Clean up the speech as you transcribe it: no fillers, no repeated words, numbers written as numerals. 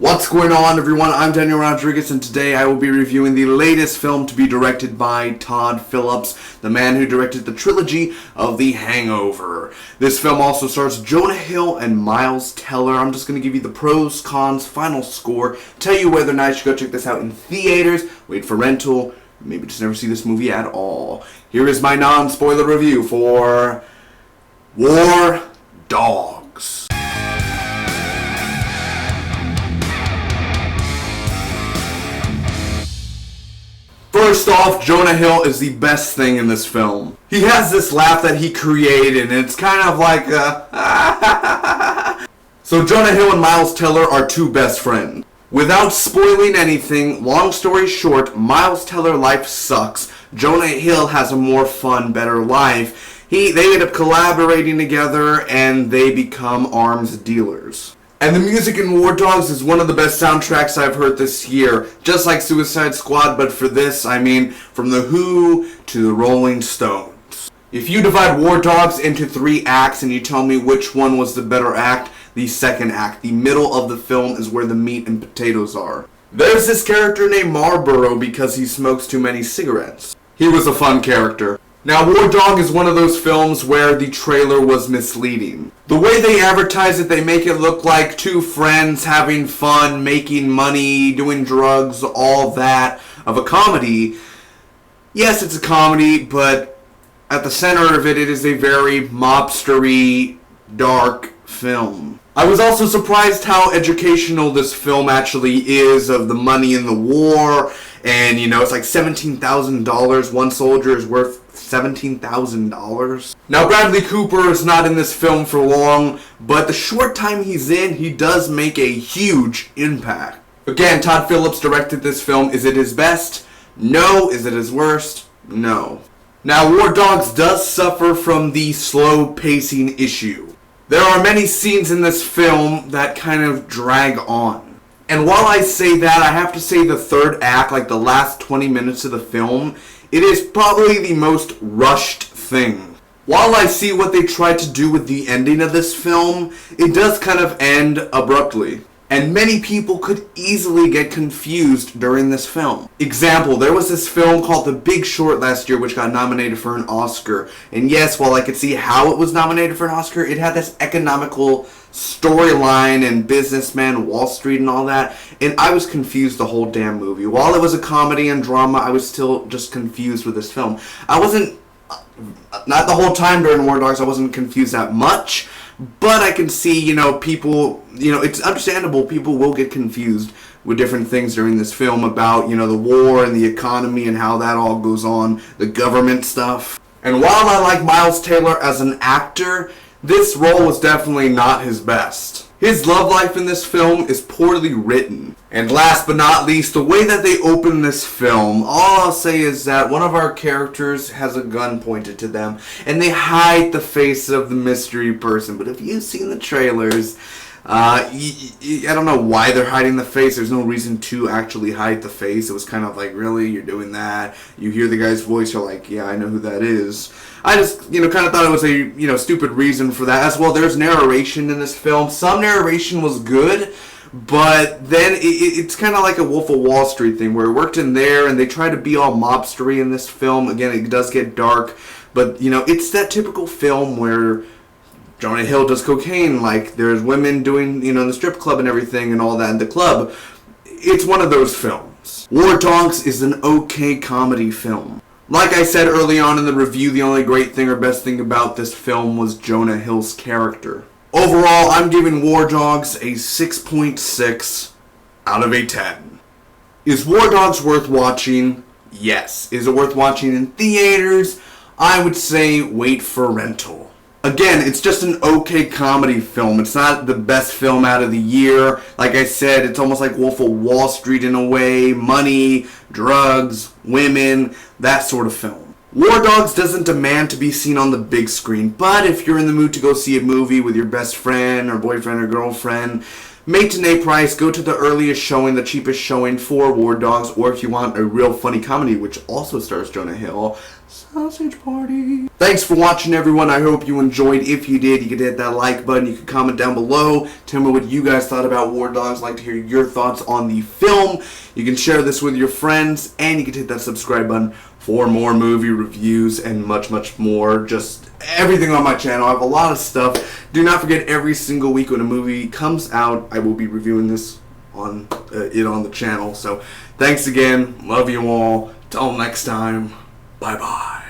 What's going on, everyone? I'm Daniel Rodriguez, and today I will be reviewing the latest film to be directed by Todd Phillips, the man who directed the trilogy of The Hangover. This film also stars Jonah Hill and Miles Teller. I'm just going to give you the pros, cons, final score, tell you whether or not you should go check this out in theaters, wait for rental, maybe just never see this movie at all. Here is my non-spoiler review for War Dogs. First off, Jonah Hill is the best thing in this film. He has this laugh that he created, and it's kind of like a So Jonah Hill and Miles Teller are two best friends. Without spoiling anything, long story short, Miles Teller's life sucks. Jonah Hill has a more fun, better life. They end up collaborating together, and they become arms dealers. And the music in War Dogs is one of the best soundtracks I've heard this year. Just like Suicide Squad, but for this, I mean, from The Who to the Rolling Stones. If you divide War Dogs into 3 acts and you tell me which one was the better act, the second act. The middle of the film is where the meat and potatoes are. There's this character named Marlboro because he smokes too many cigarettes. He was a fun character. Now, War Dog is one of those films where the trailer was misleading. The way they advertise it, they make it look like two friends having fun, making money, doing drugs, all that, of a comedy. Yes, it's a comedy, but at the center of it, it is a very mobstery, dark film. I was also surprised how educational this film actually is, of the money in the war, and it's like $17,000. One soldier is worth $17,000. Now, Bradley Cooper is not in this film for long, but the short time he's in, he does make a huge impact. Again, Todd Phillips directed this film. Is it his best? No. Is it his worst? No. Now, War Dogs does suffer from the slow pacing issue. There are many scenes in this film that kind of drag on. And while I say that, I have to say the third act, like the last 20 minutes of the film, it is probably the most rushed thing. While I see what they tried to do with the ending of this film, it does kind of end abruptly. And many people could easily get confused during this film. Example, there was this film called The Big Short last year which got nominated for an Oscar. And yes, while I could see how it was nominated for an Oscar, it had this economical storyline and businessman, Wall Street and all that. And I was confused the whole damn movie. While it was a comedy and drama, I was still just confused with this film. I wasn't, not the whole time during War Dogs, I wasn't confused that much. But I can see, people, it's understandable people will get confused with different things during this film about, the war and the economy and how that all goes on, the government stuff. And while I like Miles Teller as an actor, this role was definitely not his best. His love life in this film is poorly written. And last but not least, the way that they open this film, all I'll say is that one of our characters has a gun pointed to them, and they hide the face of the mystery person. But if you've seen the trailers, I don't know why they're hiding the face. There's no reason to actually hide the face. It was kind of like, really? You're doing that? You hear the guy's voice, you're like, yeah, I know who that is. I just, kind of thought it was a, stupid reason for that. As well, there's narration in this film. Some narration was good, but then it's kind of like a Wolf of Wall Street thing, where it worked in there, and they try to be all mobstery in this film. Again, it does get dark, but, it's that typical film where Jonah Hill does cocaine, like there's women doing, the strip club and everything and all that in the club. It's one of those films. War Dogs is an okay comedy film. Like I said early on in the review, the only great thing or best thing about this film was Jonah Hill's character. Overall, I'm giving War Dogs a 6.6 out of a 10. Is War Dogs worth watching? Yes. Is it worth watching in theaters? I would say wait for rental. Again, it's just an okay comedy film. It's not the best film out of the year. Like I said, it's almost like Wolf of Wall Street in a way. Money, drugs, women, that sort of film. War Dogs doesn't demand to be seen on the big screen, but if you're in the mood to go see a movie with your best friend or boyfriend or girlfriend, matinee price, go to the earliest showing, the cheapest showing for War Dogs, or if you want a real funny comedy, which also stars Jonah Hill, Sausage party. Thanks for watching, everyone. I hope you enjoyed. If you did, you could hit that like button. You could comment down below. Tell me what you guys thought about War Dogs. I'd like to hear your thoughts on the film. You can share this with your friends, and you can hit that subscribe button for more movie reviews and much, much more. Just everything on my channel. I have a lot of stuff. Do not forget, every single week when a movie comes out, I will be reviewing this on on the channel. So thanks again. Love you all. Till next time. Bye-bye.